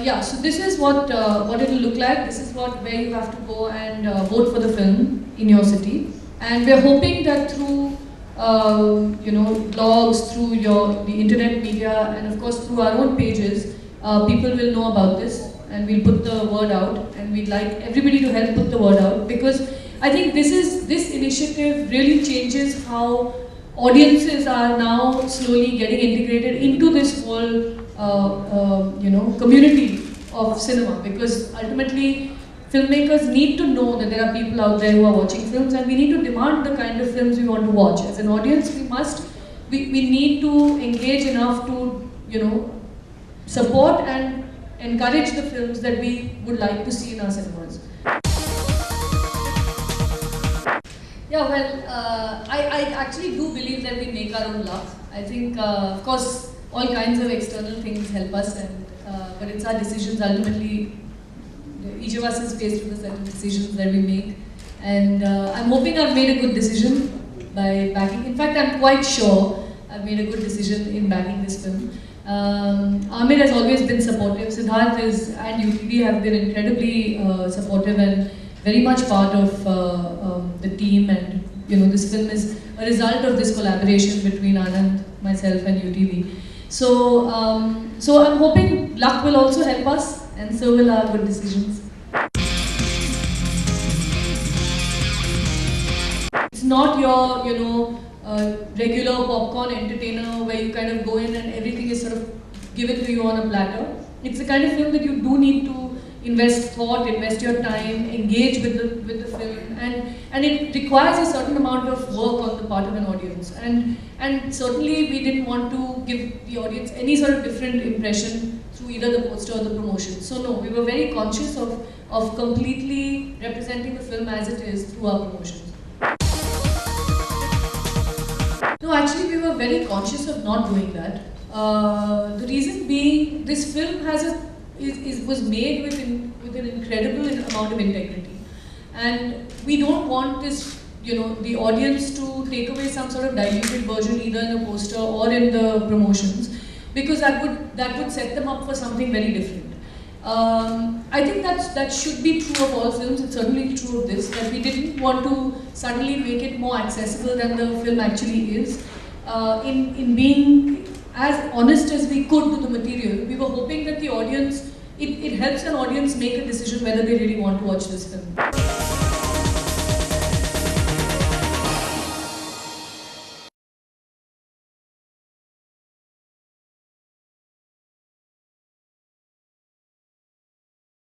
Yeah, so this is what it will look like. This is where you have to go and vote for the film in your city. And we're hoping that through blogs, through the internet media, and of course through our own pages, people will know about this, and we'll put the word out. And we'd like everybody to help put the word out, because I think this initiative really changes how audiences are now slowly getting integrated into this whole community of cinema, because ultimately filmmakers need to know that there are people out there who are watching films, and we need to demand the kind of films we want to watch. As an audience, we need to engage enough to support and encourage the films that we would like to see in our cinemas. Yeah, well, I actually do believe that we make our own luck. I think, of course, all kinds of external things help us, but it's our decisions ultimately. Each of us is faced with a set of decisions that we make, and I'm hoping I've made a good decision by backing. In fact, I'm quite sure I've made a good decision in backing this film. Amir has always been supportive. Siddharth and UTV have been incredibly supportive and very much part of the team, and this film is a result of this collaboration between Anand, myself, and UTV. So I'm hoping luck will also help us, and so will our good decisions. It's not your regular popcorn entertainer where you kind of go in and everything is sort of given to you on a platter. It's the kind of film that you do need to invest thought, invest your time, engage with the film, and it requires a certain amount of work on the part of an audience. And certainly we didn't want to give the audience any sort of different impression through either the poster or the promotion. So no, we were very conscious of completely representing the film as it is through our promotions. No, actually we were very conscious of not doing that. The reason being, this film was made with an incredible amount of integrity, and we don't want this, the audience to take away some sort of diluted version either in the poster or in the promotions, because that would set them up for something very different. I think that should be true of all films. It's certainly true of this, that we didn't want to suddenly make it more accessible than the film actually is. In being as honest as we could to the material, we were hoping that the audience, it helps an audience make a decision whether they really want to watch this film.